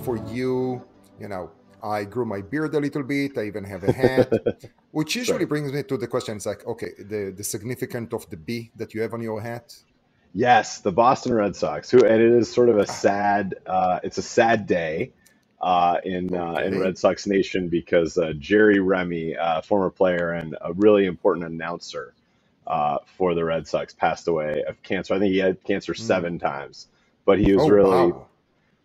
For you, you know, I grew my beard a little bit. I even have a hat, which usually Sure. brings me to the question. It's like, okay, the significance of the B that you have on your hat. Yes, the Boston Red Sox, who, and it is sort of a Ah, sad, it's a sad day in okay. Red Sox Nation because Jerry Remy, former player and a really important announcer for the Red Sox, passed away of cancer. I think he had cancer Hmm. 7 times, but he Oh, was really wow.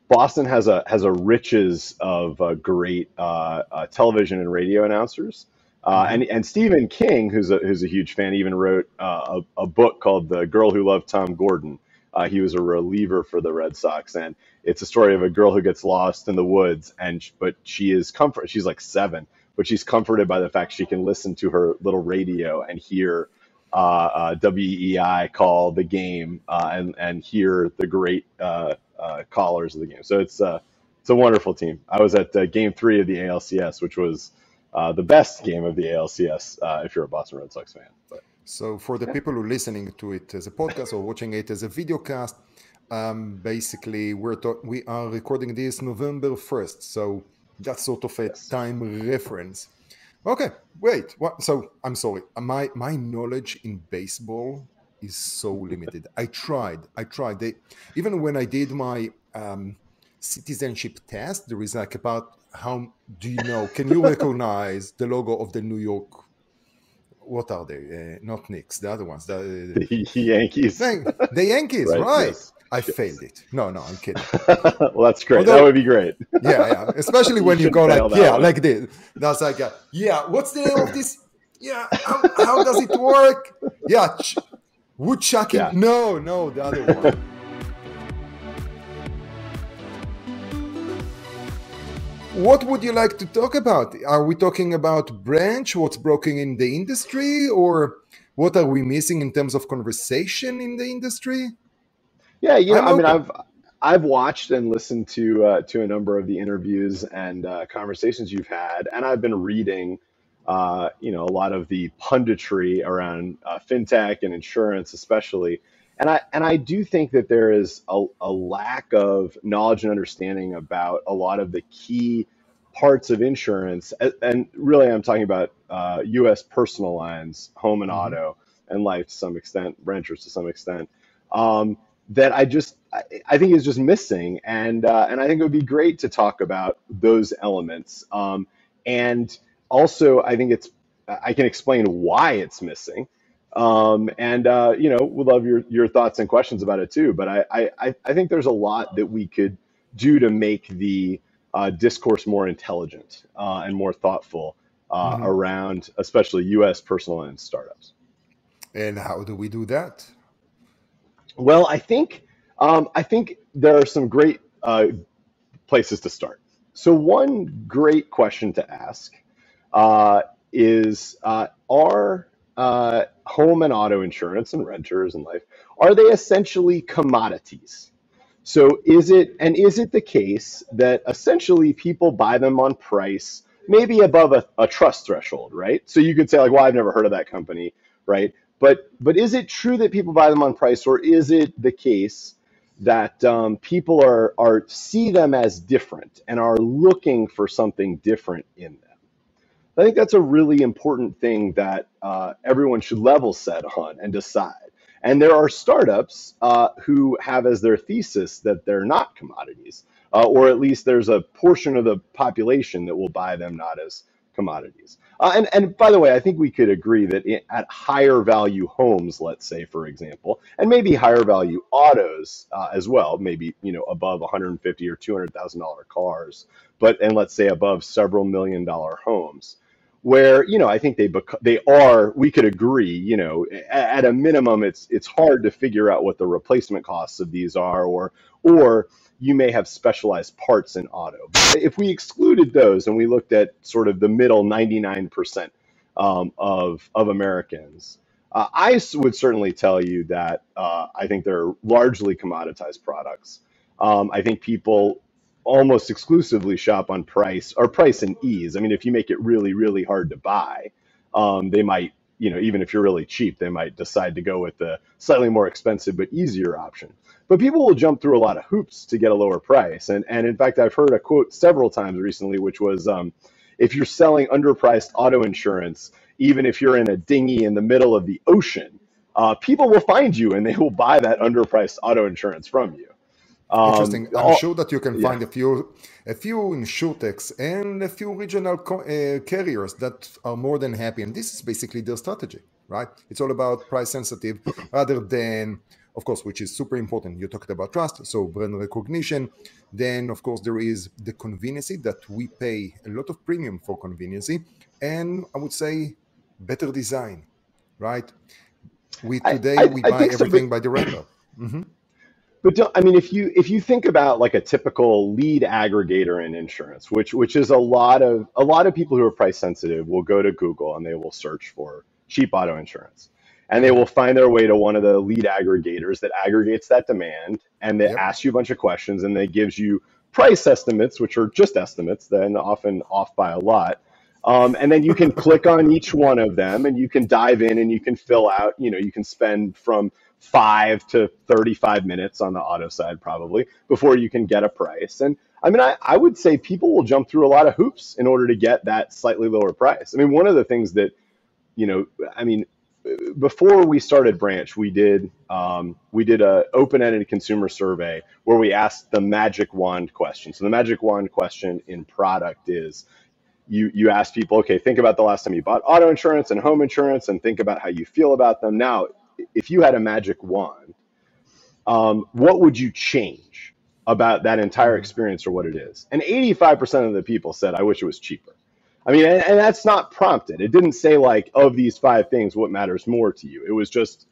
Boston has a riches of great television and radio announcers. Hmm. And Stephen King, who's a huge fan, even wrote a book called "The Girl Who Loved Tom Gordon." He was a reliever for the Red Sox, and it's a story of a girl who gets lost in the woods, but she is comfort. She's like 7, but she's comforted by the fact she can listen to her little radio and hear WEI call the game and hear the great callers of the game. So it's a wonderful team. I was at Game 3 of the ALCS, which was the best game of the ALCS if you're a Boston Red Sox fan. But So, for the yeah, people who are listening to it as a podcast or watching it as a video cast, basically we are recording this November 1st. So that's sort of a yes, time reference. Okay, wait. What? So I'm sorry. My knowledge in baseball is so limited. I tried. Even when I did my citizenship test, there is like about how do you know? Can you recognize the logo of the New York? What are they? Not Knicks. The other ones. The the Yankees, thing. The Yankees. right? Right. Yes, I yes. failed it. No, no, I'm kidding. Well, that's great. That would Although be great. yeah, yeah. Especially You when you shouldn't go fail like, that yeah, one. like this. That's like, yeah, what's the name of this? Yeah, how does it work? Yeah, wood chucking. Yeah. No, no, the other one. What would you like to talk about? Are we talking about branch, what's broken in the industry, or what are we missing in terms of conversation in the industry? Yeah, I'm I mean, open. I've watched and listened to a number of the interviews and conversations you've had, and I've been reading, a lot of the punditry around fintech and insurance, especially. And I do think that there is a lack of knowledge and understanding about a lot of the key parts of insurance, and really, I'm talking about U.S. personal lines, home and Mhm. auto, and life to some extent, renters to some extent. Um, that I think is just missing, and I think it would be great to talk about those elements. And also, I think I can explain why it's missing. And Would love your thoughts and questions about it too. But I think there's a lot that we could do to make the discourse more intelligent and more thoughtful Mhm. around, especially U.S. personal and startups. And how do we do that? Well, I think there are some great places to start. So one great question to ask is are home and auto insurance and renters and life, are they essentially commodities? So is it the case that essentially people buy them on price, maybe above a trust threshold, right? So you could say like, well, I've never heard of that company, right? But is it true that people buy them on price, or is it the case that people are see them as different and are looking for something different in them? I think that's a really important thing that everyone should level set on and decide. And there are startups who have as their thesis that they're not commodities, or at least there's a portion of the population that will buy them not as commodities. And by the way, I think we could agree that at higher value homes, let's say, for example, and maybe higher value autos as well, maybe above 150 or $200,000 cars, and let's say above several $1 million homes, where I think they are, we could agree, at a minimum it's hard to figure out what the replacement costs of these are, or you may have specialized parts in auto. But if we excluded those and we looked at sort of the middle 99% of Americans, would certainly tell you that I think they're largely commoditized products. I think people almost exclusively shop on price and ease. I mean, if you make it really, really hard to buy, they might, even if you're really cheap, they might decide to go with the slightly more expensive but easier option. But people will jump through a lot of hoops to get a lower price. And in fact, I've heard a quote several times recently, which was, if you're selling underpriced auto insurance, even if you're in a dinghy in the middle of the ocean, people will find you and they will buy that underpriced auto insurance from you. Interesting. I'm sure that you can Yeah. find a few InsurTechs and a few regional carriers that are more than happy. And this is basically their strategy, right? It's all about price sensitive rather than, of course, which is super important. You talked about trust, so brand recognition. Then, of course, there is the conveniency that we pay a lot of premium for conveniency. And I would say better design, right? Today, we I buy think so, but everything by the wrapper. Mm-hmm. I mean, if you think about like a typical lead aggregator in insurance, which is a lot of people who are price sensitive will go to Google and they will search for cheap auto insurance, and they will find their way to one of the lead aggregators that aggregates that demand, and they Yep. ask you a bunch of questions, and they gives you price estimates, which are just estimates, then often off by a lot. And then you can click on each one of them and you can dive in and you can fill out, you can spend from 5 to 35 minutes on the auto side probably before you can get a price. And I mean, I would say people will jump through a lot of hoops in order to get that slightly lower price. I mean, one of the things that, you know, I mean, before we started Branch, we did a open-ended consumer survey where we asked the magic wand question. So the magic wand question in product is, you ask people, okay, think about the last time you bought auto insurance and home insurance and think about how you feel about them. Now, if you had a magic wand, what would you change about that entire Mhm. experience or what it is? And 85% of the people said, I wish it was cheaper. I mean, and that's not prompted. It didn't say like, of these 5 things, what matters more to you? It was just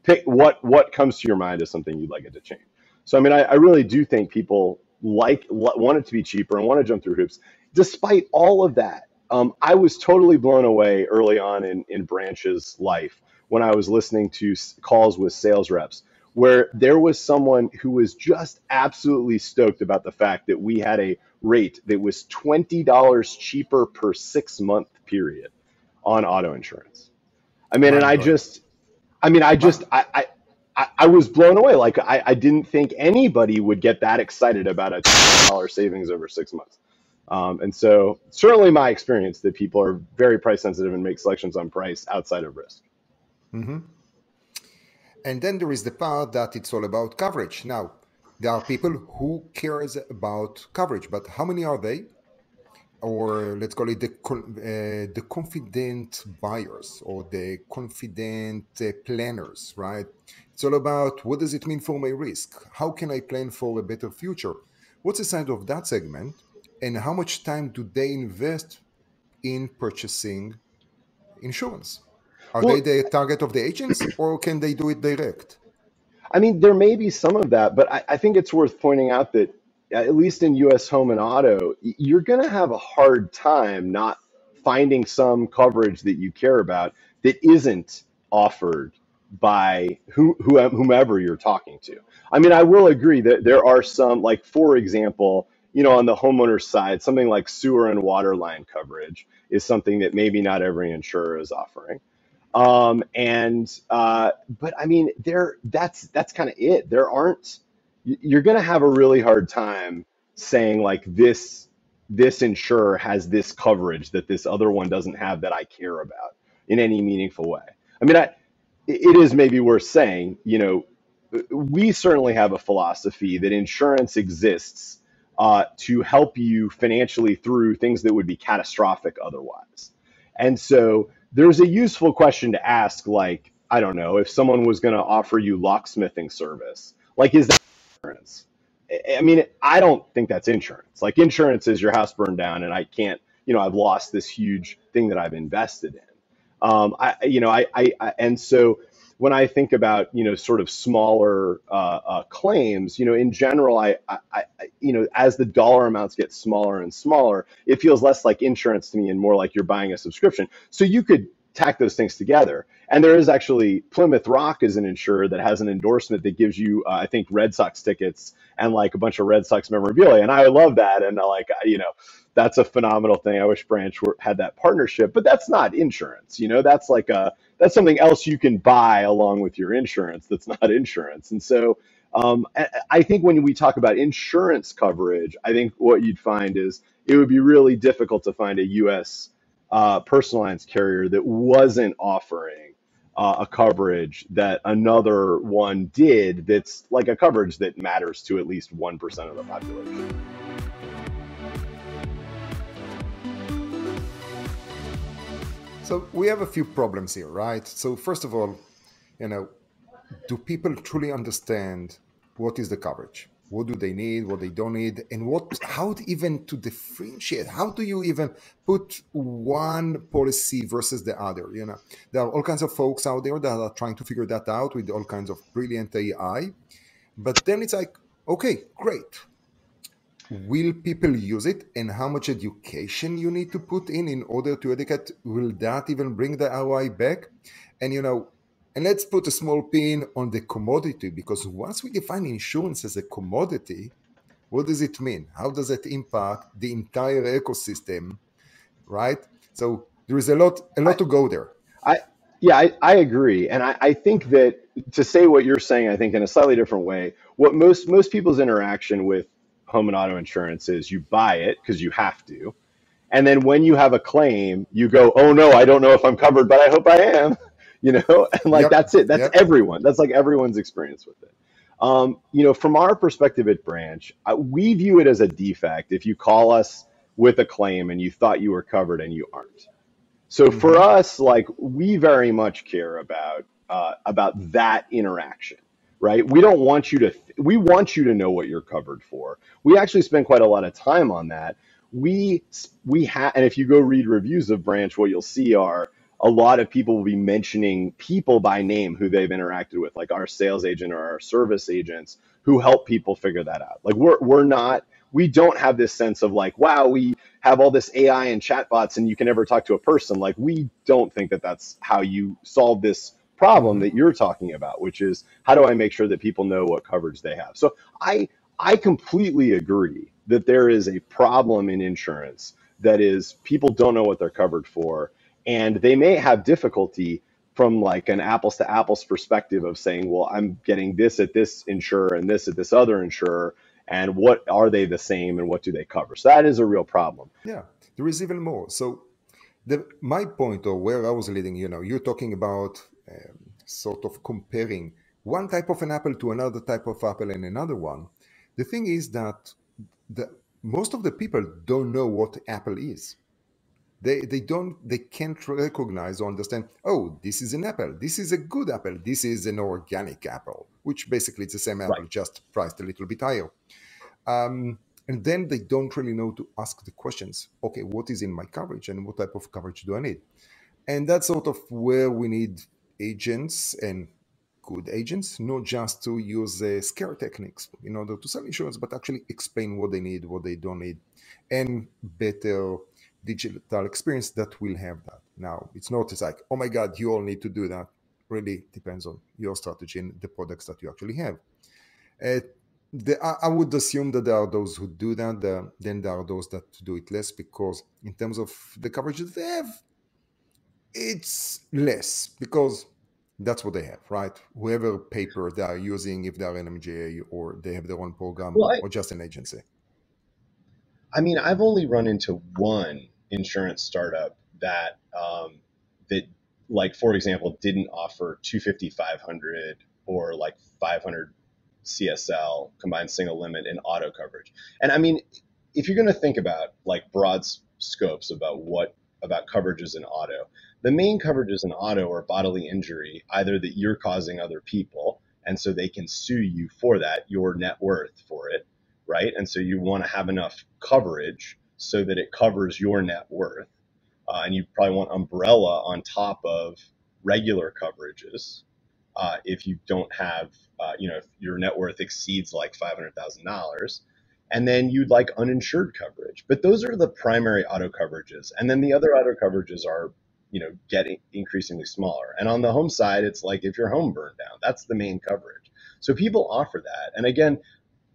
pick what comes to your mind as something you'd like it to change. So, I mean, I really do think people want it to be cheaper and want to jump through hoops. Despite all of that, I was totally blown away early on in Branch's life when I was listening to calls with sales reps where there was someone who was just absolutely stoked about the fact that we had a rate that was $20 cheaper per 6 month period on auto insurance. I mean, and Mind blowing. My, I was blown away. Like I didn't think anybody would get that excited about a $20 savings over 6 months. And so certainly my experience that people are very price sensitive and make selections on price outside of risk. mhm. And then there is the part that it's all about coverage. Now, there are people who cares about coverage, but how many are they? Or let's call it the confident buyers or the confident planners, right? It's all about what does it mean for my risk? How can I plan for a better future? What's the size of that segment? And how much time do they invest in purchasing insurance? Are they Well, the target of the agents or can they do it direct? I mean, there may be some of that, but I think it's worth pointing out that at least in US home and auto, you're going to have a hard time not finding some coverage that you care about that isn't offered by whomever you're talking to. I mean, I will agree that there are some, like, for example, on the homeowner side, something like sewer and water line coverage is something that maybe not every insurer is offering. But I mean, that's kind of it. You're going to have a really hard time saying like this insurer has this coverage that this other one doesn't have that I care about in any meaningful way. I mean, it is maybe worth saying, we certainly have a philosophy that insurance exists to help you financially through things that would be catastrophic otherwise. And so there's a useful question to ask, like, I don't know, if someone was going to offer you locksmithing service, like, is that insurance? I mean, I don't think that's insurance. Like, insurance is your house burned down and I can't, I've lost this huge thing that I've invested in. And so when I think about, sort of smaller claims, in general, as the dollar amounts get smaller and smaller, it feels less like insurance to me and more like you're buying a subscription. So you could tack those things together. And there is actually Plymouth Rock is an insurer that has an endorsement that gives you, I think, Red Sox tickets and like a bunch of Red Sox memorabilia. And I love that. And that's a phenomenal thing. I wish Branch had that partnership, but that's not insurance. That's something else you can buy along with your insurance. That's not insurance. And so I think when we talk about insurance coverage, I think what you'd find is it would be really difficult to find a U.S. Personal lines carrier that wasn't offering a coverage that another one did that's like a coverage that matters to at least 1% of the population. So we have a few problems here, right? So first of all, do people truly understand what is the coverage? What do they need? What they don't need? And how even to differentiate? How do you even put one policy versus the other? There are all kinds of folks out there that are trying to figure that out with all kinds of brilliant AI. But then it's like, okay, great. Will people use it, and how much education you need to put in order to educate? Will that even bring the ROI back? And and let's put a small pin on the commodity, because once we define insurance as a commodity, what does it mean? How does it impact the entire ecosystem, right? So there is a lot to go there. I agree. And I think that to say what you're saying, I think in a slightly different way, what most people's interaction with home and auto insurance is you buy it because you have to. And then when you have a claim, you go, oh no, I don't know if I'm covered, but I hope I am, and like, that's it. That's everyone. That's like everyone's experience with it. From our perspective at Branch, we view it as a defect if you call us with a claim and you thought you were covered and you aren't. So for us, like, we very much care about that interaction, right? We don't want you to. We want you to know what you're covered for. We actually spend quite a lot of time on that. We have, and if you go read reviews of Branch, what you'll see are a lot of people will be mentioning people by name who they've interacted with, like our sales agent or our service agents who help people figure that out. Like we don't have this sense of like, wow, we have all this AI and chatbots and you can never talk to a person. Like, we don't think that that's how you solve this problem that you're talking about, which is how do I make sure that people know what coverage they have? So I completely agree that there is a problem in insurance that is people don't know what they're covered for, and they may have difficulty from like an apples to apples perspective of saying, well, I'm getting this at this insurer and this at this other insurer, and what are they the same and what do they cover? So that is a real problem. Yeah, there is even more. So my point, or where I was leading, you're talking about sort of comparing one type of an apple to another type of apple and another one. The thing is that most of the people don't know what Apple is. They can't recognize or understand, oh, this is an apple, this is a good apple, this is an organic apple, which basically it's the same apple, Right. just priced a little bit higher. And then they don't really know to ask the questions, okay, what is in my coverage and what type of coverage do I need? And that's sort of where we need agents, and good agents, not just to use scare techniques in order to sell insurance, but actually explain what they need, what they don't need, and better digital experience that will have that. Now, it's not just like, oh my God, you all need to do that. Really depends on your strategy and the products that you actually have. I would assume that there are those who do that, then there are those that do it less, because in terms of the coverage that they have, it's less because that's what they have, right? Whoever paper they are using, if they are an MGA or they have their own program, Well, or just an agency. I mean, I've only run into one insurance startup that like, for example, didn't offer 250, 500 or like 500 CSL combined single limit and auto coverage. And I mean, if you're going to think about like broad scopes about coverages in auto, the main coverages in auto are bodily injury, either that you're causing other people, and so they can sue you for that, your net worth for it, right? And so you want to have enough coverage so that it covers your net worth. And you probably want umbrella on top of regular coverages if you don't have, if your net worth exceeds like $500,000. And then you'd like uninsured coverage. But those are the primary auto coverages. And then the other auto coverages are get increasingly smaller. And on the home side, it's like if your home burned down, that's the main coverage. So people offer that. And again,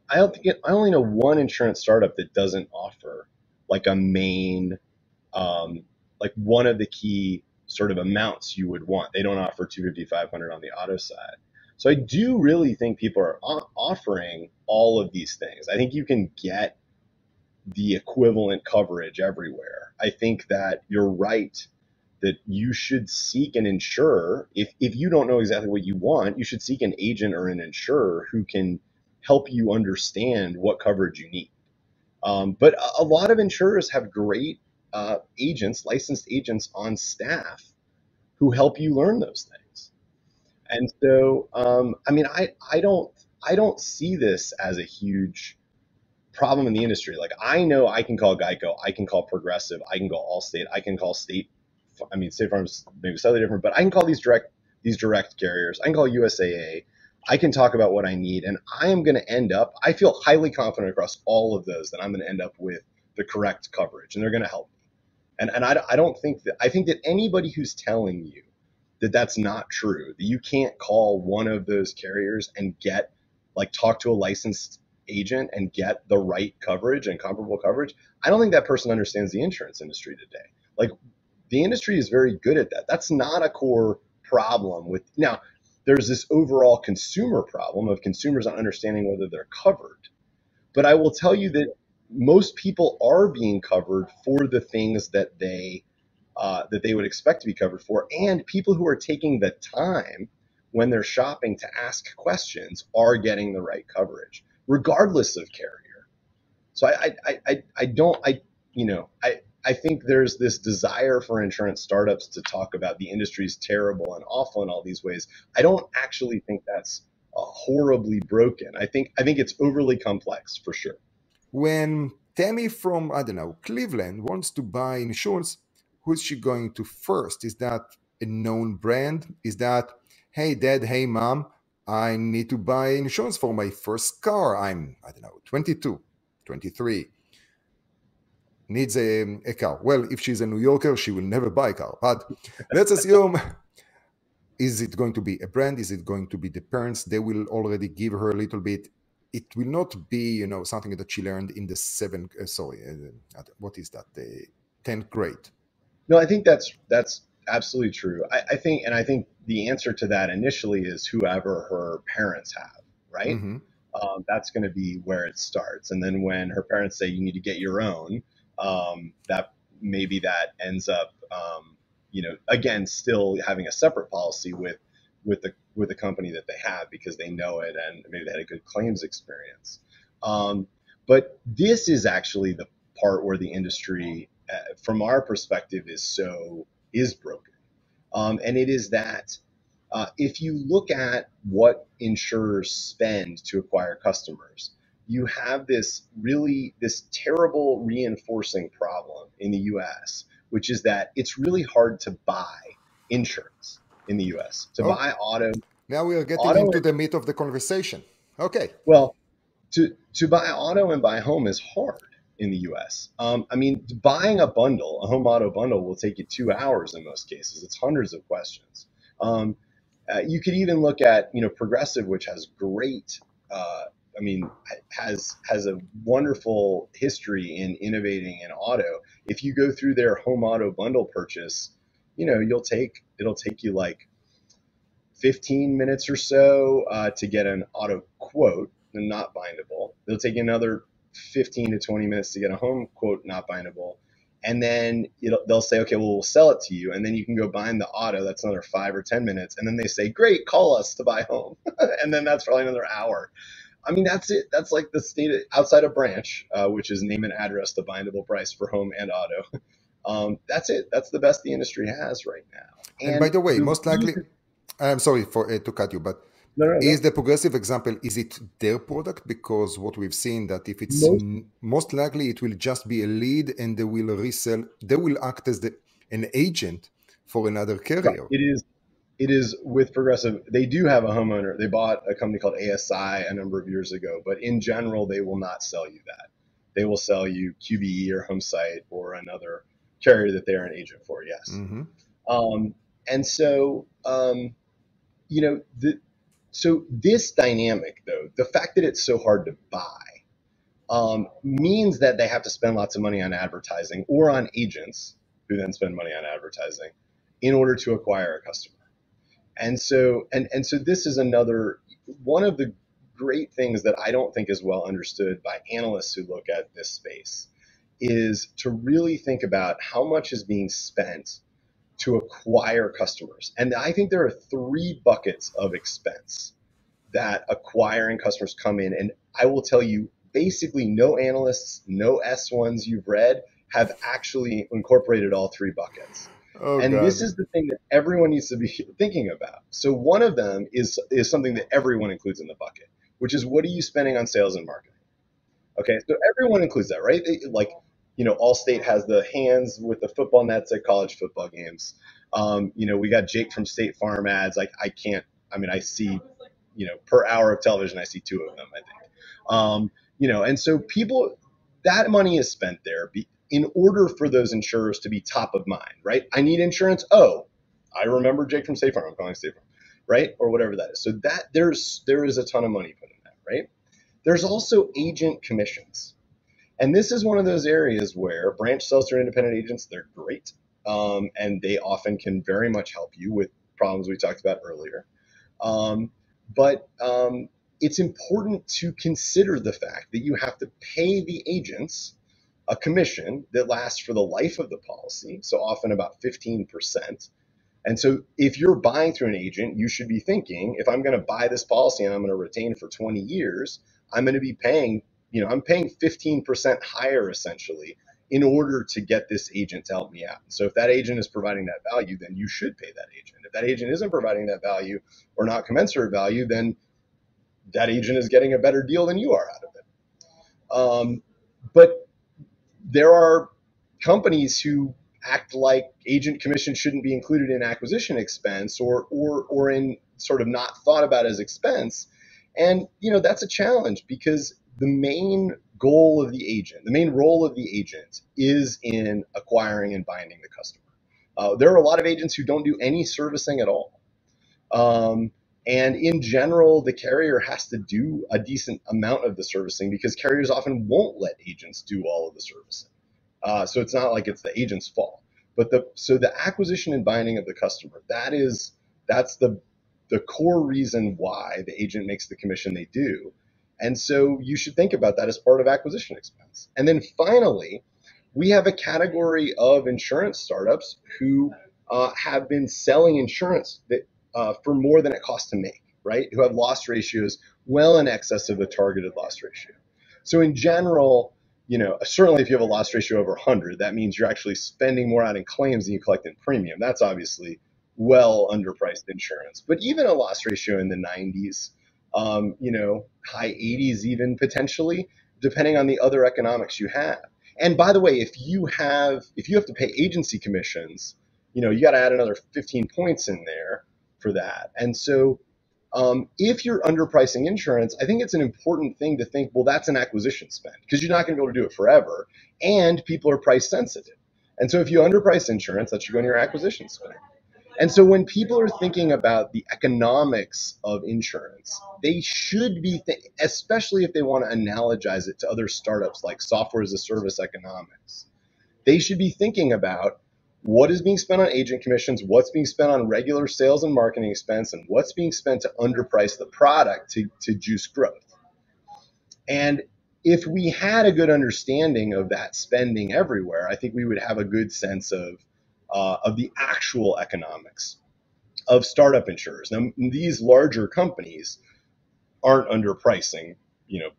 I only know one insurance startup that doesn't offer like a main, like one of the key sort of amounts you would want. They don't offer 250, 500 on the auto side. So I do really think people are offering all of these things. I think you can get the equivalent coverage everywhere. I think that you're right that you should seek an insurer. If you don't know exactly what you want, you should seek an agent or an insurer who can help you understand what coverage you need. But a lot of insurers have great agents, licensed agents on staff who help you learn those things. And so, I mean, I don't see this as a huge problem in the industry. Like I know I can call Geico, I can call Progressive, I can call Allstate, I can call State. I mean, State Farm's maybe slightly different, but I can call these direct carriers. I can call USAA. I can talk about what I need, and I am going to end up. I feel highly confident across all of those that I'm going to end up with the correct coverage, and they're going to help me. And I don't think that. I think that anybody who's telling you that that's not true, that you can't call one of those carriers and talk to a licensed agent and get the right coverage and comparable coverage, I don't think that person understands the insurance industry today. Like the industry is very good at that. That's not a core problem with now. There's this overall consumer problem of consumers not understanding whether they're covered. But I will tell you that most people are being covered for the things that they would expect to be covered for, and people who are taking the time when they're shopping to ask questions are getting the right coverage, regardless of carrier. So I think there's this desire for insurance startups to talk about the industry's terrible and awful in all these ways. I don't actually think that's horribly broken. I think it's overly complex for sure. When Tammy from, I don't know, Cleveland wants to buy insurance, who's she going to first? Is that a known brand? Is that, hey, dad, hey, mom, I need to buy insurance for my first car. I'm, I don't know, 22, 23, needs a car. Well, if she's a New Yorker, she will never buy a car. But let's assume, is it going to be a brand? Is it going to be the parents? They will already give her a little bit. It will not be, something that she learned in the what is that? The 10th grade. No, I think that's absolutely true. I think the answer to that initially is whoever her parents have, right? Mm-hmm. That's going to be where it starts. And then when her parents say you need to get your own, that ends up, again, still having a separate policy with the company that they have because they know it and maybe they had a good claims experience. But this is actually the part where the industry, from our perspective, is broken. And it is that if you look at what insurers spend to acquire customers, you have this terrible reinforcing problem in the US, which is that it's really hard to buy insurance in the US. Buy auto. Now we are getting into the meat of the conversation. Okay. Well, to buy auto and buy home is hard in the US. I mean, buying a home auto bundle will take you 2 hours in most cases. It's hundreds of questions. You could even look at, Progressive, which has great, has a wonderful history in innovating in auto. If you go through their home auto bundle purchase, it'll take you like 15 minutes or so to get an auto quote, and not bindable. It'll take you another 15 to 20 minutes to get a home quote, not bindable. And then they'll say, okay, well, we'll sell it to you. And then you can go bind the auto. That's another 5 or 10 minutes. And then they say, great, call us to buy home. And then that's probably another hour. I mean, that's it. That's like the state outside of branch, which is name and address, the bindable price for home and auto. That's it. That's the best the industry has right now. And by the way, most likely, I'm sorry to cut you, but is the Progressive example, is it their product? Because what we've seen that if it's most likely it will just be a lead and they will resell, they will act as an agent for another carrier. It is with Progressive. They do have a homeowner. They bought a company called ASI a number of years ago, but in general, they will not sell you that. They will sell you QBE or HomeSite or another carrier that they're an agent for. Yes. Mm-hmm. And so, you know, so this dynamic, though, the fact that it's so hard to buy means that they have to spend lots of money on advertising or on agents who then spend money on advertising in order to acquire a customer. And so, and so this is another one of the great things that I don't think is well understood by analysts who look at this space is to really think about how much is being spent to acquire customers. And I think there are three buckets of expense that acquiring customers come in. And I will tell you, basically no analysts, no S1s you've read have actually incorporated all three buckets. Oh And this God. is the thing that everyone needs to be thinking about. So one of them is something that everyone includes in the bucket, which is what are you spending on sales and marketing? Okay, so everyone includes that, right? Like, you know, Allstate has the hands with the football nets at college football games. You know, we got Jake from State Farm ads. Like, I mean, I see, you know, per hour of television, I see two of them, I think. You know, and so people, that money is spent there in order for those insurers to be top of mind, right? I need insurance. Oh, I remember Jake from State Farm. I'm calling State Farm, right? Or whatever that is. So that there is a ton of money put in that, right? There's also agent commissions. And this is one of those areas where branch sales through independent agents, they're great. And they often can very much help you with problems we talked about earlier. But it's important to consider the fact that you have to pay the agents a commission that lasts for the life of the policy, so often about 15%. And so if you're buying through an agent, you should be thinking, if I'm going to buy this policy and I'm going to retain for 20 years, I'm going to be paying, you know, I'm paying 15% higher essentially in order to get this agent to help me out. So if that agent is providing that value, then you should pay that agent. If that agent isn't providing that value or not commensurate value, then that agent is getting a better deal than you are out of it. But there are companies who act like agent commission shouldn't be included in acquisition expense or in sort of not thought about as expense. And you know, that's a challenge because the main goal of the agent, the main role of the agent is in acquiring and binding the customer. There are a lot of agents who don't do any servicing at all. And in general, the carrier has to do a decent amount of the servicing because carriers often won't let agents do all of the servicing. So it's not like it's the agent's fault. But the acquisition and binding of the customer, that's the core reason why the agent makes the commission they do. And so you should think about that as part of acquisition expense. And then finally, we have a category of insurance startups who have been selling insurance that for more than it costs to make, right? Who have loss ratios well in excess of the targeted loss ratio. So in general, you know, certainly if you have a loss ratio over 100, that means you're actually spending more out in claims than you collect in premium. That's obviously well underpriced insurance. But even a loss ratio in the 90s, you know, high 80s even potentially, depending on the other economics you have. And by the way, if you have to pay agency commissions, you know, you got to add another 15 points in there for that. And so if you're underpricing insurance, I think it's an important thing to think, well, that's an acquisition spend because you're not going to be able to do it forever. And people are price sensitive. And so if you underprice insurance, that should go in your acquisition spend. And so when people are thinking about the economics of insurance, they should be, especially if they want to analogize it to other startups like software as a service economics, they should be thinking about what is being spent on agent commissions, what's being spent on regular sales and marketing expense, and what's being spent to underprice the product to juice growth. And if we had a good understanding of that spending everywhere, I think we would have a good sense of the actual economics of startup insurers. Now, these larger companies aren't underpricing, you know,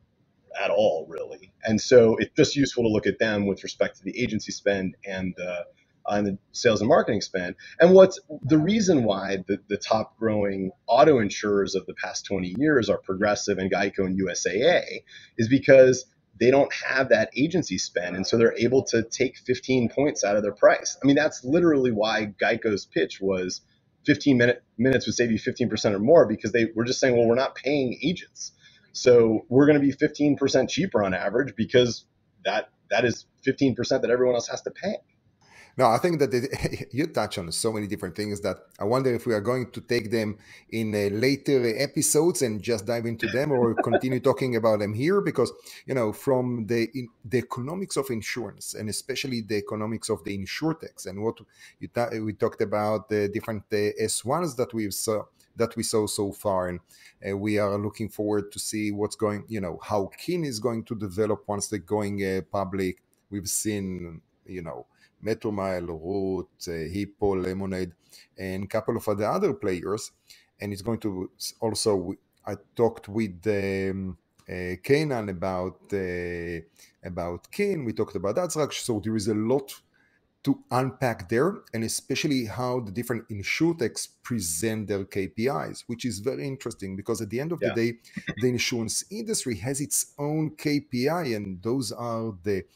at all, really. And so it's just useful to look at them with respect to the agency spend and the sales and marketing spend. And what's the reason why the top growing auto insurers of the past 20 years are Progressive and Geico and USAA is because they don't have that agency spend. And so they're able to take 15 points out of their price. I mean, that's literally why Geico's pitch was 15 minutes would save you 15% or more, because they were just saying, well, we're not paying agents. So we're going to be 15% cheaper on average because that is 15% that everyone else has to pay. No, I think that you touch on so many different things that I wonder if we are going to take them in later episodes and just dive into them, or continue talking about them here, because from the economics of insurance, and especially the economics of the insurtechs, and what we talked about the different S1s that we saw so far, and we are looking forward to see what's going, how Keen is going to develop once they're going public. We've seen, Metromile, Root, Hippo, Lemonade, and a couple of other players. And it's going to also. I talked with Kanan about Keen. We talked about that. So there is a lot to unpack there, and especially how the different insurtechs present their KPIs, which is very interesting, because at the end of the Yeah. day, the insurance industry has its own KPI, and those are the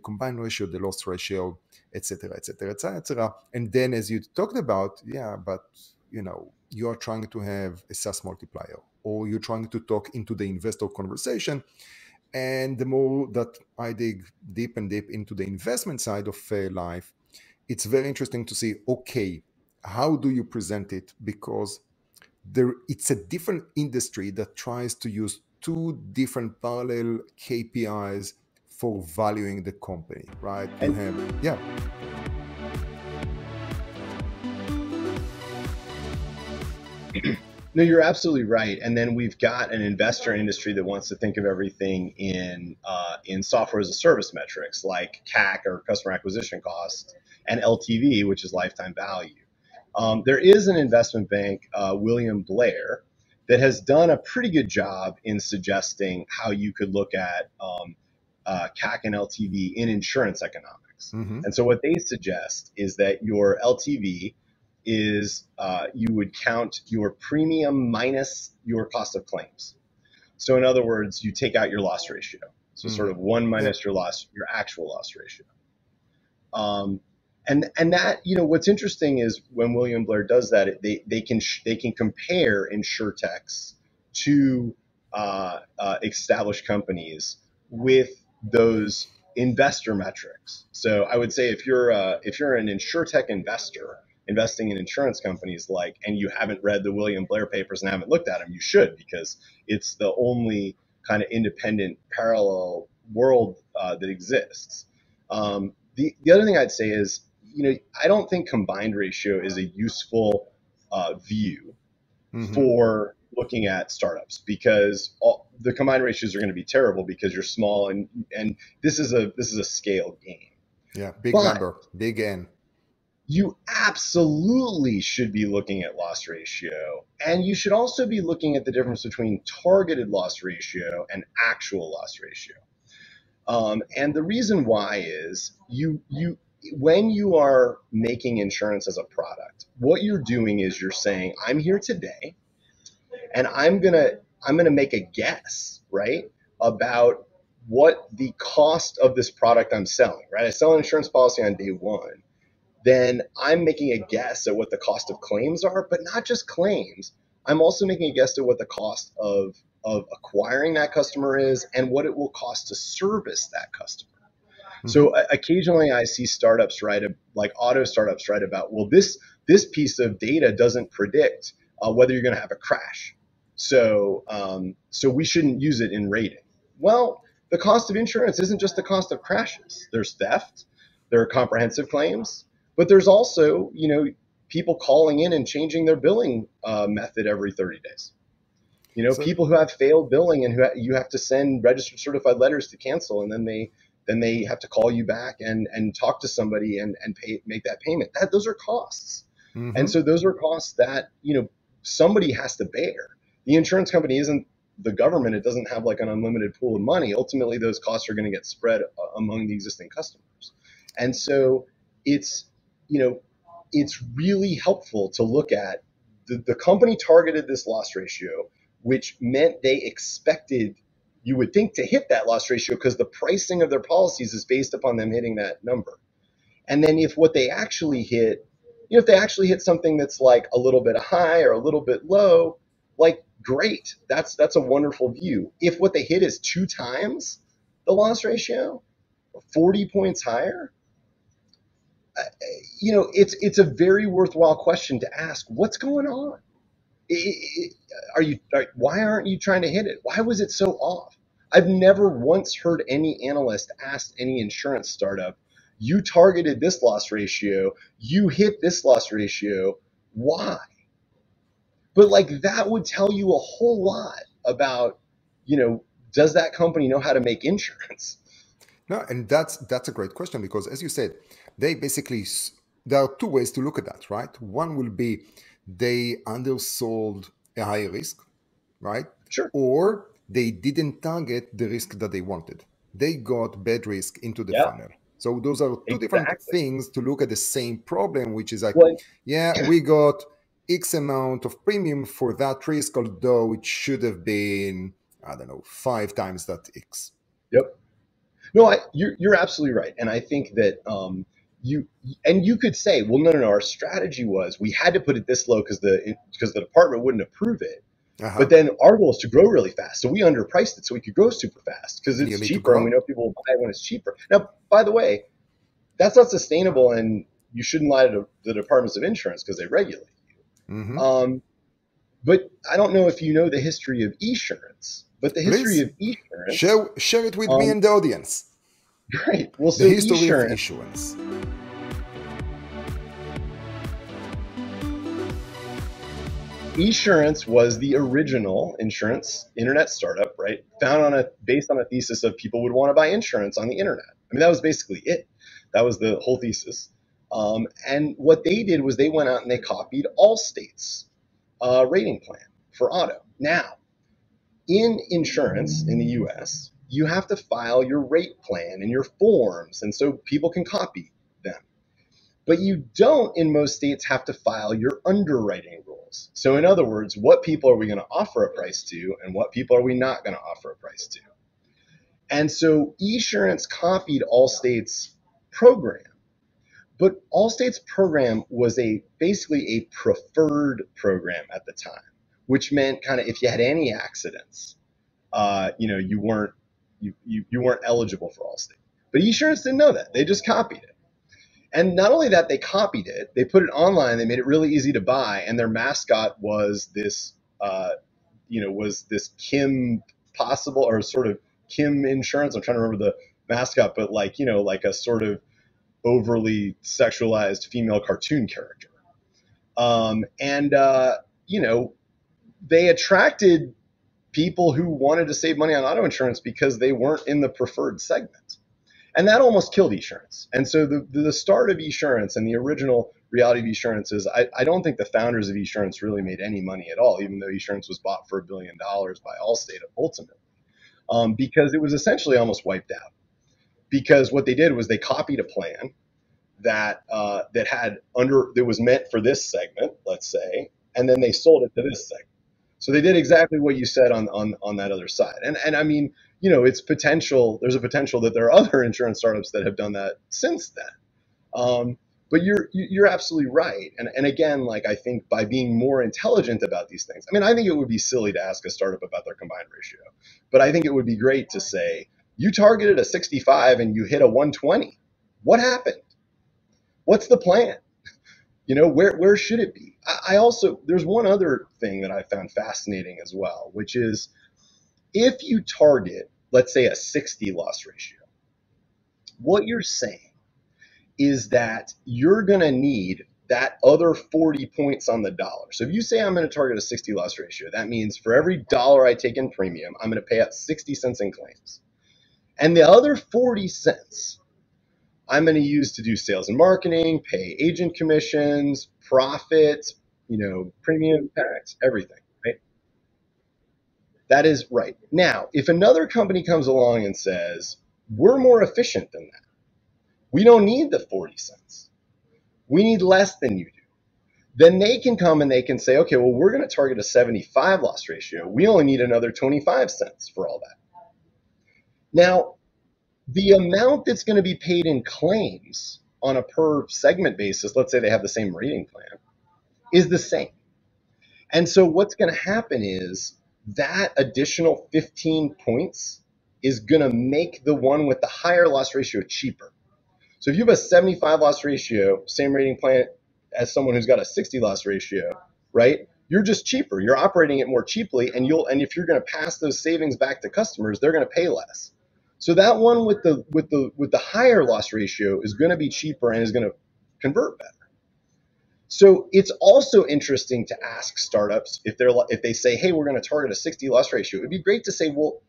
combined ratio, the loss ratio, etc., etc., etc. And then, as you talked about, yeah, but you are trying to have a SaaS multiplier, or you're trying to talk into the investor conversation. And the more that I dig deep and deep into the investment side of life, it's very interesting to see, okay, how do you present it? Because it's a different industry that tries to use two different parallel KPIs for valuing the company, right? You And have, yeah. no, you're absolutely right. And then we've got an investor industry that wants to think of everything in software as a service metrics, like CAC, or customer acquisition cost, and LTV, which is lifetime value. There is an investment bank, William Blair, that has done a pretty good job in suggesting how you could look at CAC and LTV in insurance economics. Mm-hmm. And so what they suggest is that your LTV is you would count your premium minus your cost of claims. So in other words, you take out your loss ratio. So sort of one minus your actual loss ratio. And that, what's interesting is when William Blair does that, they can compare insurtechs to established companies with those investor metrics. So I would say if you're an insurtech investor investing in insurance companies, and you haven't read the William Blair papers and haven't looked at them, you should, because it's the only kind of independent parallel world that exists. The other thing I'd say is, I don't think combined ratio is a useful view for looking at startups, because the combined ratios are going to be terrible because you're small, and this is a scale game. Yeah, big But number, big N. you absolutely should be looking at loss ratio, and you should also be looking at the difference between targeted loss ratio and actual loss ratio. And the reason why is when you are making insurance as a product, what you're doing is you're saying, I'm here today, and I'm gonna make a guess, right, about what the cost of this product I'm selling, right? I sell an insurance policy on day one, then I'm making a guess at what the cost of claims are, but not just claims. I'm also making a guess at what the cost of acquiring that customer is, and what it will cost to service that customer. So occasionally I see startups like auto startups write about, well, this piece of data doesn't predict whether you're going to have a crash, so we shouldn't use it in rating. Well, the cost of insurance isn't just the cost of crashes. There's theft, there are comprehensive claims, but there's also people calling in and changing their billing method every 30 days. People who have failed billing, and who you have to send registered certified letters to cancel, and then they have to call you back and talk to somebody and make that payment. Those are costs. And so those are costs that somebody has to bear. The insurance company isn't the government. It doesn't have like an unlimited pool of money. Ultimately, those costs are going to get spread among the existing customers. And so it's really helpful to look at the company targeted this loss ratio, which meant they expected, you would think, to hit that loss ratio because the pricing of their policies is based upon them hitting that number. And then if what they actually hit, if they actually hit something that's like a little bit high or a little bit low, like, great, that's a wonderful view. If what they hit is 2 times the loss ratio, 40 points higher, it's a very worthwhile question to ask. What's going on? Why aren't you trying to hit it? Why was it so off? I've never once heard any analyst ask any insurance startup, you targeted this loss ratio, you hit this loss ratio, why? But like that would tell you a whole lot about, does that company know how to make insurance? No, and that's a great question because, as you said, they basically there are two ways to look at that, right? One will be they undersold a high risk, right? Sure. Or they didn't target the risk that they wanted. They got bad risk into the Yeah, funnel. So those are two different exactly. things to look at the same problem, which is like, Well, yeah, we got X amount of premium for that risk, although it should have been, I don't know, 5 times that X. yep. No, you're absolutely right, and I think that you could say, well, no, our strategy was we had to put it this low because the department wouldn't approve it, Uh-huh. but then our goal is to grow really fast, so we underpriced it so we could grow super fast because And you it's need to cheaper, and we grow. know people will buy it when it's cheaper. Now, by the way, that's not sustainable, and you shouldn't lie to the departments of insurance because they regulate you. Hmm. But I don't know if you know the history of Esurance, but the history Please of Esurance, share it with me and the audience. right? Well, The so history of Esurance. issuance. Esurance was the original insurance internet startup, right? Based on a thesis of people would want to buy insurance on the internet. I mean, that was basically it. That was the whole thesis. And what they did was they went out and they copied Allstate's rating plan for auto. Now, in insurance in the US, you have to file your rate plan and your forms, and so people can copy them. But you don't, in most states, have to file your underwriting rules. So, in other words, what people are we going to offer a price to, and what people are we not going to offer a price to? And so, Esurance copied Allstate's program, but Allstate's program was basically a preferred program at the time, which meant kind of if you had any accidents, you weren't eligible for Allstate. But Esurance didn't know that; they just copied it. And not only that, they copied it, they put it online, they made it really easy to buy, and their mascot was this Kim Possible, or sort of Kim Insurance. I'm trying to remember the mascot, but like a sort of overly sexualized female cartoon character. And they attracted people who wanted to save money on auto insurance because they weren't in the preferred segment. And that almost killed Esurance. And so the start of Esurance and the original reality of Esurance is I don't think the founders of Esurance really made any money at all, even though Esurance was bought for $1 billion by Allstate ultimately, because it was essentially almost wiped out. Because what they did was they copied a plan that that was meant for this segment, let's say, and then they sold it to this segment. So they did exactly what you said on that other side. And I mean, there's a potential that there are other insurance startups that have done that since then. But you're absolutely right. And again, like I think by being more intelligent about these things, I mean, I think it would be silly to ask a startup about their combined ratio, but I think it would be great to say, you targeted a 65 and you hit a 120. What happened? What's the plan? Where should it be? I also, there's one other thing that I found fascinating as well, which is if you target, let's say, a 60 loss ratio, what you're saying is that you're going to need that other 40 points on the dollar. So if you say I'm going to target a 60 loss ratio, that means for every dollar I take in premium, I'm going to pay out 60 cents in claims. And the other 40 cents I'm going to use to do sales and marketing, pay agent commissions, profits, premium tax, everything, right? That is right. Now, if another company comes along and says, we're more efficient than that, we don't need the 40 cents, we need less than you do, then they can come and they can say, okay, well, we're going to target a 75 loss ratio. We only need another 25 cents for all that. Now, the amount that's going to be paid in claims on a per segment basis, let's say they have the same rating plan, is the same. And so what's going to happen is that additional 15 points is going to make the one with the higher loss ratio cheaper. So if you have a 75 loss ratio, same rating plan as someone who's got a 60 loss ratio, right? You're just cheaper. You're operating it more cheaply, and if you're going to pass those savings back to customers, they're going to pay less. So that one with the higher loss ratio is going to be cheaper and is going to convert better. So it's also interesting to ask startups if they say, hey, we're going to target a 60 loss ratio. It'd be great to say, well,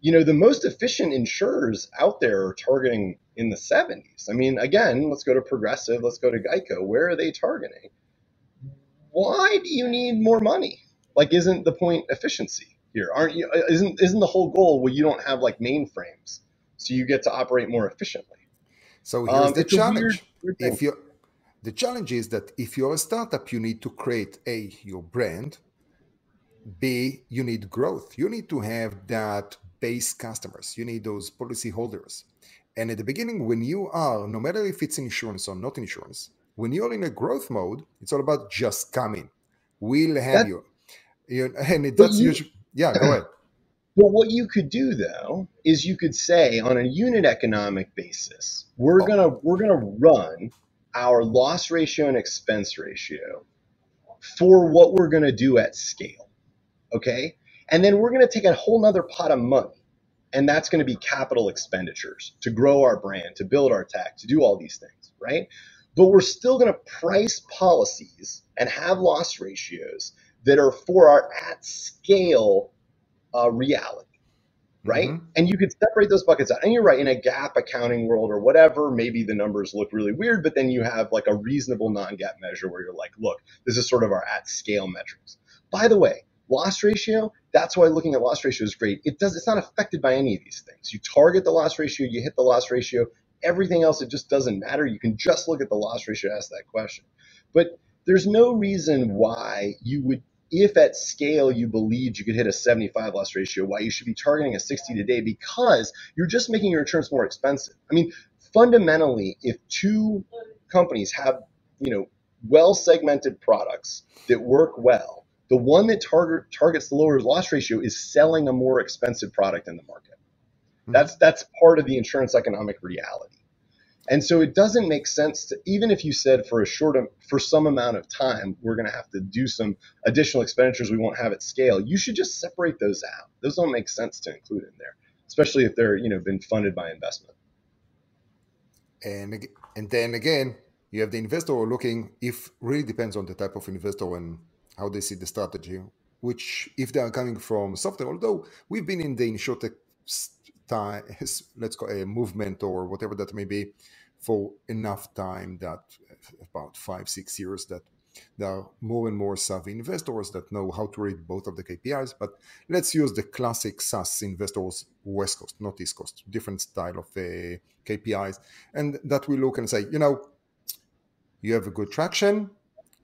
the most efficient insurers out there are targeting in the 70s. I mean, again, let's go to Progressive, let's go to Geico. Where are they targeting? Why do you need more money? Like, isn't the point efficiency here? Isn't the whole goal, well, you don't have like mainframes, so you get to operate more efficiently? So here's the It's a challenge. weird thing. The challenge is that if you're a startup, you need to create your brand. B, you need growth. You need to have that base customers. You need those policy holders. And at the beginning, when you are, no matter if it's insurance or not insurance, when you're in a growth mode, it's all about just coming. We'll have That, you. And but that's you, usually, yeah, go ahead. but what you could do though is you could say on a unit economic basis, we're Oh, gonna run our loss ratio and expense ratio for what we're gonna do at scale. Okay. And then we're going to take a whole nother pot of money, and that's going to be capital expenditures to grow our brand, to build our tech, to do all these things, right? But we're still going to price policies and have loss ratios that are for our at scale reality, right? mm-hmm. And you could separate those buckets out. And you're right, in a GAAP accounting world or whatever, maybe the numbers look really weird, but then you have like a reasonable non-GAAP measure where you're like, look, this is sort of our at scale metrics. By the way, loss ratio, that's why looking at loss ratio is great. It's not affected by any of these things. You target the loss ratio, you hit the loss ratio, everything else, it just doesn't matter. You can just look at the loss ratio, ask that question. But there's no reason why you would, if at scale you believed you could hit a 75 loss ratio, why you should be targeting a 60 today, because you're just making your insurance more expensive. I mean, fundamentally, if two companies have, well segmented products that work well, the one that targets the lower loss ratio is selling a more expensive product in the market. Mm-hmm. That's part of the insurance economic reality. And so it doesn't make sense to, even if you said for some amount of time, we're going to have to do some additional expenditures we won't have at scale, you should just separate those out. Those don't make sense to include in there, especially if they're, been funded by investment. And then again, you have the investor looking, if really depends on the type of investor and how they see the strategy, which if they are coming from software, although we've been in the InsurTech time, let's call a movement or whatever that may be, for enough time, that about 5-6 years, that there are more and more savvy investors that know how to read both of the KPIs. But let's use the classic SaaS investors, West Coast, not East Coast, different style of KPIs. And that we look and say, you have a good traction.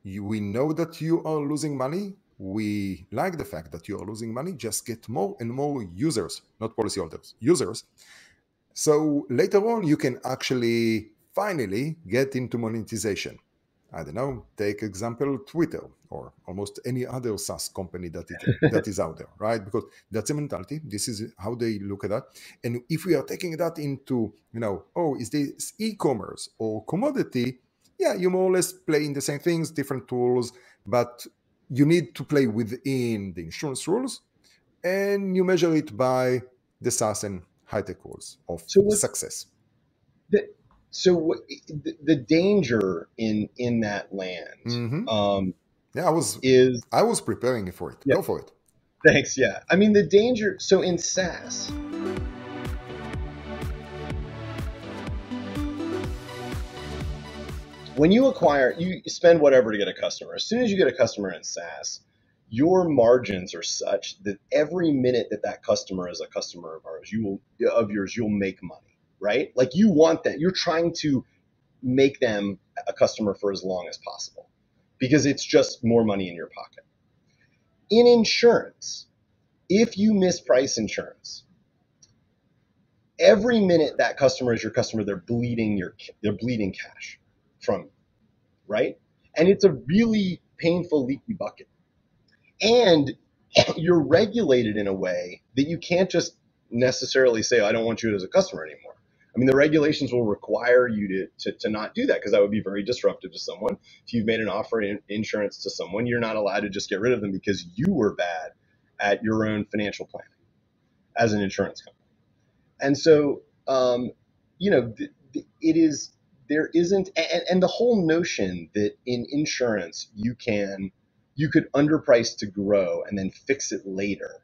We know that you are losing money. We like the fact that you are losing money. Just get more and more users, not policyholders, users. So later on, you can actually finally get into monetization. I don't know, take example Twitter or almost any other SaaS company that is out there, right? Because that's a mentality. This is how they look at that. And if we are taking that into, is this e-commerce or commodity? Yeah, you more or less play in the same things, different tools, but you need to play within the insurance rules, and you measure it by the SaaS and high-tech rules of So what's success. the, so the danger in that land Mm-hmm. Yeah, is, I was preparing for it. yeah, Go for it. thanks. Yeah. I mean, the danger. So in SaaS, when you spend whatever to get a customer. As soon as you get a customer in SaaS, your margins are such that every minute that customer is a customer of yours, you'll make money, right? Like, you want that. You're trying to make them a customer for as long as possible because it's just more money in your pocket. In insurance, if you misprice insurance, every minute that customer is your customer, they're bleeding cash from you, right? And it's a really painful, leaky bucket. And you're regulated in a way that you can't just necessarily say, I don't want you as a customer anymore. I mean, the regulations will require you to not do that, because that would be very disruptive to someone. If you've made an offer in insurance to someone, you're not allowed to just get rid of them because you were bad at your own financial planning as an insurance company. And so, it is, there isn't, and the whole notion that in insurance you could underprice to grow and then fix it later.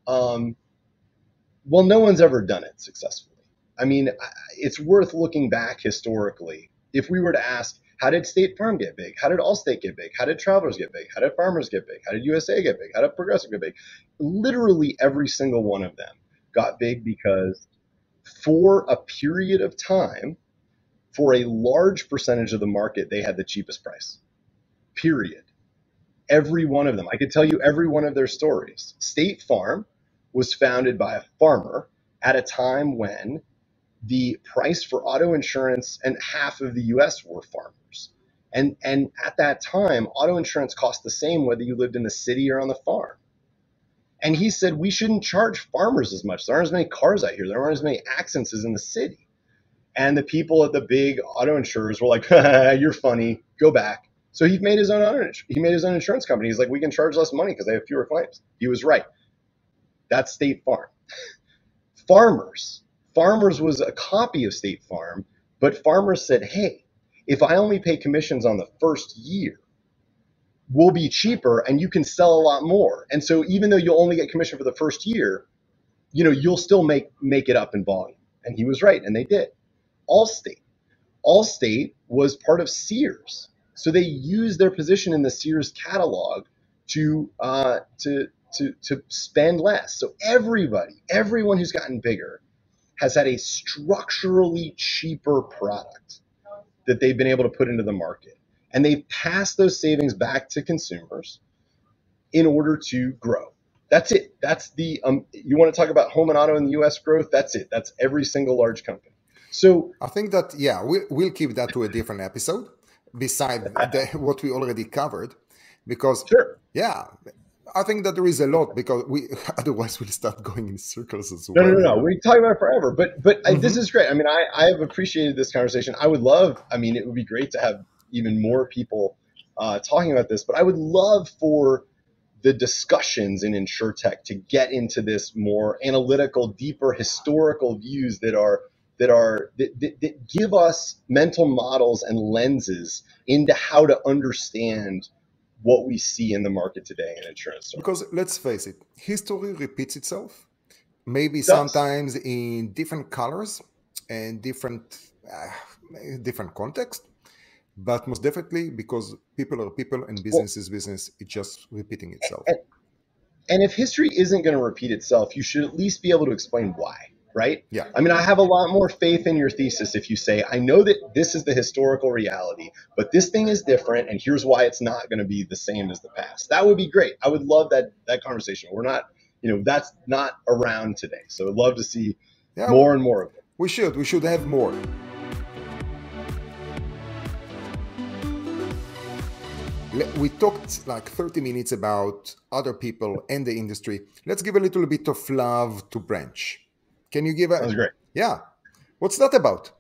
Well, no one's ever done it successfully. I mean, it's worth looking back historically. If we were to ask, how did State Farm get big? How did Allstate get big? How did Travelers get big? How did Farmers get big? How did USA get big? How did Progressive get big? Literally every single one of them got big because for a period of time, for a large percentage of the market, they had the cheapest price. Period. Every one of them. I could tell you every one of their stories. State Farm was founded by a farmer at a time when the price for auto insurance, and half of the US were farmers. And at that time, auto insurance cost the same whether you lived in the city or on the farm. And he said, we shouldn't charge farmers as much. There aren't as many cars out here. There aren't as many accidents as in the city. And the people at the big auto insurers were like, you're funny, go back. So he made his own insurance company. He's like, we can charge less money because they have fewer claims. He was right. That's State Farm. Farmers was a copy of State Farm, but Farmers said, hey, if I only pay commissions on the first year, we'll be cheaper and you can sell a lot more. And so even though you'll only get commission for the first year, you'll still make it up in volume. And he was right, and they did. Allstate was part of Sears. So they used their position in the Sears catalog to spend less. So everyone who's gotten bigger has had a structurally cheaper product that they've been able to put into the market. And they've passed those savings back to consumers in order to grow. That's it. That's the, you want to talk about home and auto in the US growth? That's it. That's every single large company. So I think that, yeah, we'll keep that to a different episode beside what we already covered, because, sure. yeah, I think that there is a lot, because otherwise we'll start going in circles as well. No. We can talk about it forever, but this is great. I mean, I have appreciated this conversation. I would love, it would be great to have even more people talking about this, but I would love for the discussions in InsurTech to get into this more analytical, deeper, historical views that give us mental models and lenses into how to understand what we see in the market today in insurance. Because let's face it, history repeats itself, maybe sometimes in different colors and different context, but most definitely because people are people and business is business, it's just repeating itself. And if history isn't going to repeat itself, you should at least be able to explain why. Right? Yeah. I have a lot more faith in your thesis if you say, I know that this is the historical reality, but this thing is different, and here's why it's not going to be the same as the past. That would be great. I would love that conversation. We're not, that's not around today. So I'd love to see more and more of it. We should have more. We talked like 30 minutes about other people and the industry. Let's give a little bit of love to Branch. Can you give a... That was great. Yeah. What's that about?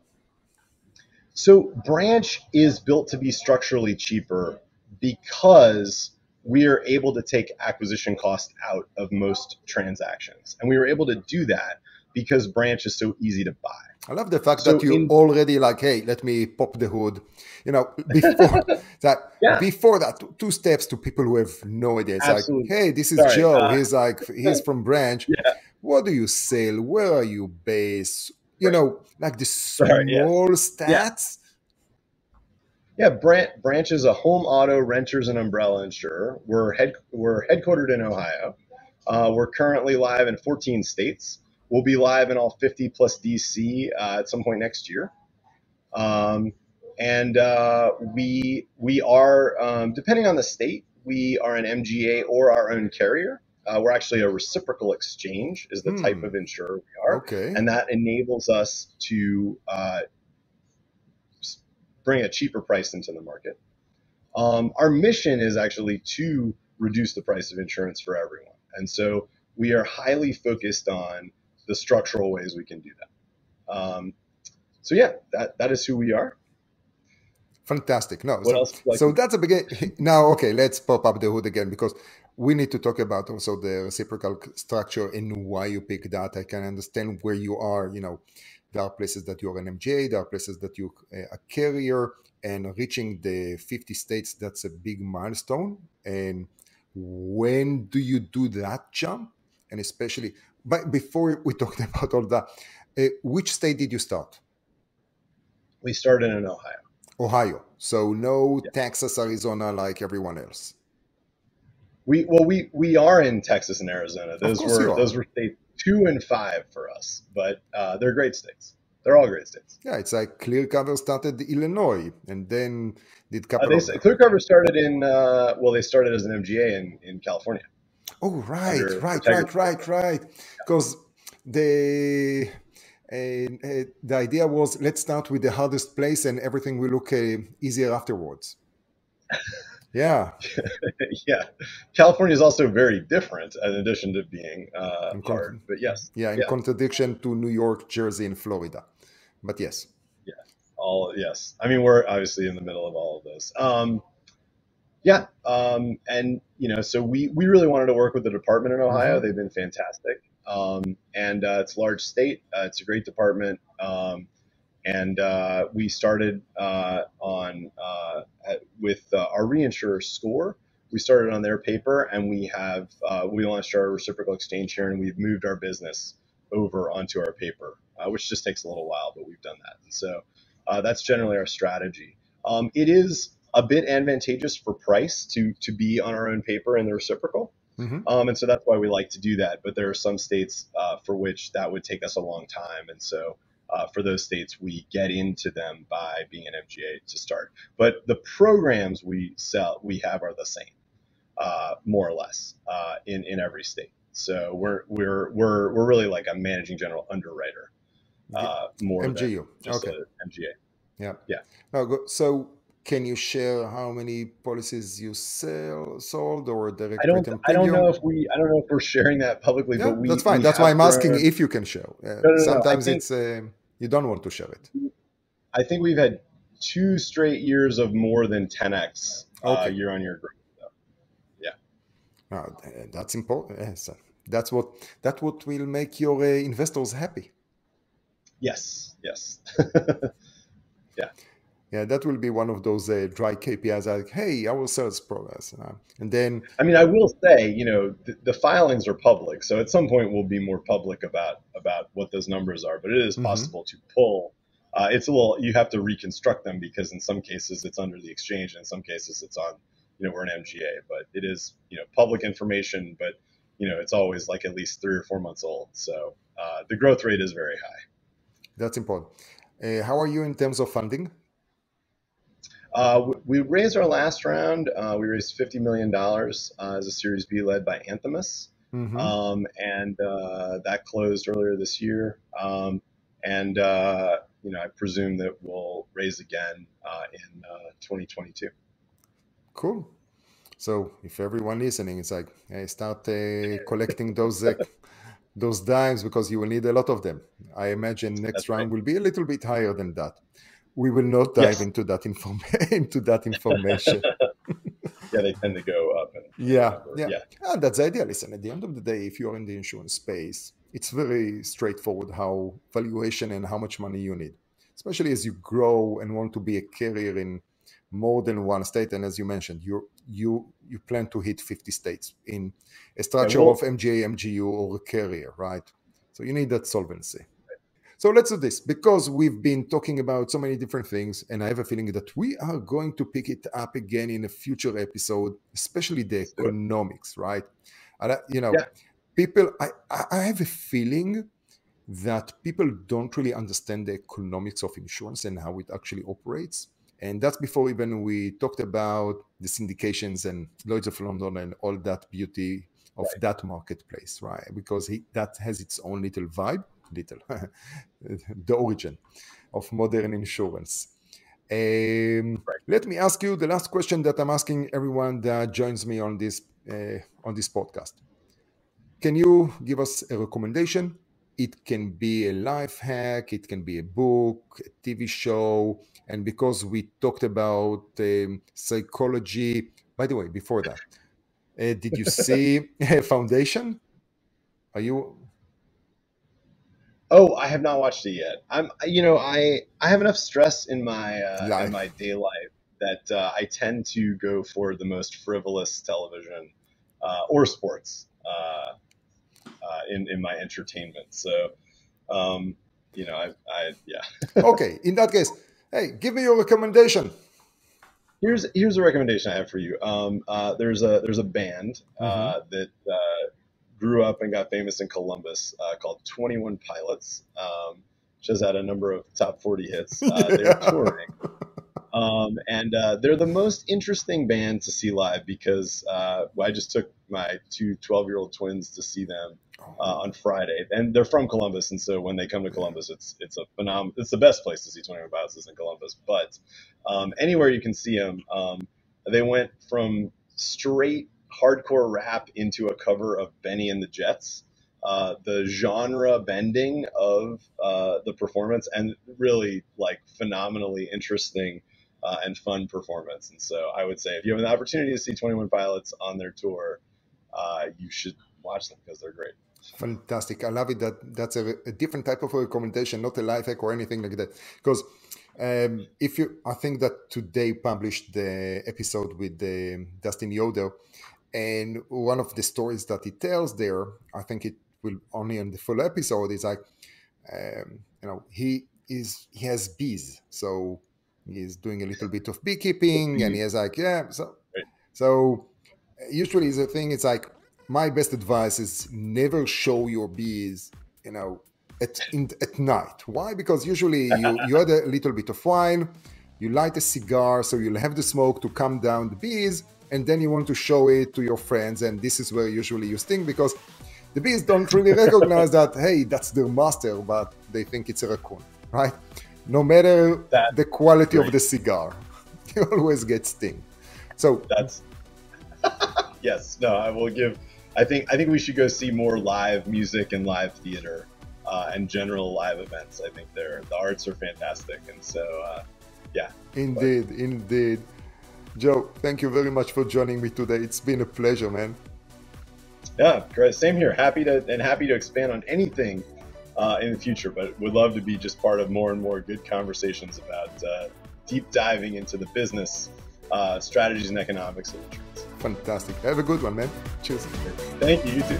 So Branch is built to be structurally cheaper because we are able to take acquisition cost out of most transactions. And we were able to do that because Branch is so easy to buy. I love the fact that you already like, hey, let me pop the hood. Before that, before that, two steps to people who have no idea. It's Absolutely. Like, hey, this is Joe. He's from Branch. Yeah. What do you sell? Where are you based? Like the small stats. Yeah, Branch is a home auto renters and umbrella insurer. We're headquartered in Ohio. We're currently live in 14 states. We'll be live in all 50 plus DC at some point next year. We are, depending on the state, we are an MGA or our own carrier. We're actually a reciprocal exchange is the type of insurer we are. Okay. And that enables us to bring a cheaper price into the market. Our mission is actually to reduce the price of insurance for everyone. And so we are highly focused on the structural ways we can do that. so yeah, that is who we are. Fantastic. No, What else? So that's a beginning. Now, okay, let's pop up the hood again because we need to talk about also the reciprocal structure and why you pick that. I can understand where you are. There are places that you're an MGA, there are places that you're a carrier, and reaching the 50 states, that's a big milestone. And when do you do that jump? And especially, but before we talked about all that, which state did you start? We started in Ohio. Ohio. So no Yeah. Texas, Arizona like everyone else. We are in Texas and Arizona. Of course you are. Those were states 2 and 5 for us, but they're great states. They're all great states. Yeah, it's like Clear Cover started Illinois and then did Clear Cover started in they started as an MGA in California. Oh, right. Because the idea was, let's start with the hardest place and everything will look easier afterwards. Yeah. Yeah. California is also very different in addition to being hard, but yes. Yeah, in contradiction to New York, Jersey, and Florida. But yes. Yeah. Yes. I mean, we're obviously in the middle of all of this. And so we really wanted to work with the department in Ohio. They've been fantastic. And it's a large state. It's a great department. And we started with our reinsurer SCORE. We started on their paper, and we launched our reciprocal exchange here, and we've moved our business over onto our paper, which just takes a little while, but we've done that. And so that's generally our strategy. It is a bit advantageous for price to be on our own paper in the reciprocal. And so that's why we like to do that. But there are some states for which that would take us a long time. And so for those states, we get into them by being an MGA to start. But the programs we have are the same, more or less, in every state. So we're really like a managing general underwriter, more MGU. than just an MGA. Yeah. So can you share how many policies you sold or direct written I don't premium? know if we're sharing that publicly, Yeah, but that's fine. That's why I'm asking if you can share. Sometimes it's you don't want to share it. I think we've had 2 straight years of more than 10x year-on-year growth. Yeah. That's important. Yes. That's what will make your investors happy. Yes. Yeah, that will be one of those dry KPIs like, hey, our sales progress. And then... I mean, I will say, the filings are public. So at some point we'll be more public about what those numbers are. But it is possible to pull. It's you have to reconstruct them because in some cases it's under the exchange. And in some cases it's on, we're an MGA. But it is, public information. But, it's always like at least 3 or 4 months old. So the growth rate is very high. That's important. How are you in terms of funding? We raised our last round. We raised $50 million as a Series B led by Anthemis. And that closed earlier this year. And I presume that we'll raise again in 2022. Cool. So if everyone listening, it's like, hey, start collecting those dimes because you will need a lot of them. I imagine next round will be a little bit higher than that. We will not dive into that information. Yeah, they tend to go up. Yeah. That's the idea. Listen, at the end of the day, if you're in the insurance space, it's very straightforward how valuation and how much money you need, especially as you grow and want to be a carrier in more than one state. And as you mentioned, you plan to hit 50 states in a structure of MGA, MGU, or a carrier, right? So you need that solvency. So let's do this because we've been talking about so many different things, and I have a feeling that we are going to pick it up again in a future episode, especially the economics, right? People, I have a feeling that people don't really understand the economics of insurance and how it actually operates. And that's before even we talked about the syndications and Lloyd's of London and all that beauty of that marketplace, right? Because that has its own little vibe. The origin of modern insurance. Let me ask you the last question that I'm asking everyone that joins me on this podcast. Can you give us a recommendation it can be a life hack, it can be a book, a TV show. And because we talked about psychology, by the way, before that, did you see Foundation? Are you Oh, I have not watched it yet. I have enough stress in my live? day life that I tend to go for the most frivolous television or sports in my entertainment. So, yeah. Okay, in that case, hey, give me your recommendation. Here's a recommendation I have for you. There's a band Mm-hmm. that grew up and got famous in Columbus called 21 Pilots, which has had a number of top 40 hits. They're touring. And they're the most interesting band to see live because I just took my two 12-year-old twins to see them on Friday, and they're from Columbus, and so when they come to Columbus, it's a phenomenal. It's the best place to see 21 Pilots is in Columbus, but anywhere you can see them, they went from straight hardcore rap into a cover of Benny and the Jets. The genre bending of the performance, and really like phenomenally interesting and fun performance. And so I would say if you have an opportunity to see 21 Pilots on their tour, you should watch them because they're great. Fantastic. I love it that that's a different type of recommendation, not a life hack or anything like that. Because if you, I think that today published the episode with Dustin Yoder, and one of the stories that he tells there, I think it will only on the full episode is like, he has bees, so he's doing a little bit of beekeeping, and he has like, yeah, so usually the thing is like, my best advice is never show your bees, at night. Why? Because usually you had a little bit of wine, you light a cigar, so you'll have the smoke to calm down the bees, and then you want to show it to your friends, and this is where usually you sting, because the bees don't really recognize that, hey, that's their master, but they think it's a raccoon, right? No matter the quality of the cigar, you always get sting. So that's yes. No, I will give. I think we should go see more live music and live theater and general live events. I think the arts are fantastic, and so yeah. Indeed. Joe, thank you very much for joining me today. It's been a pleasure, man. Yeah, great. Same here. Happy to expand on anything in the future, but would love to be just part of more and more good conversations about deep diving into the business strategies and economics of insurance. Fantastic. Have a good one, man. Cheers. Thank you. You too.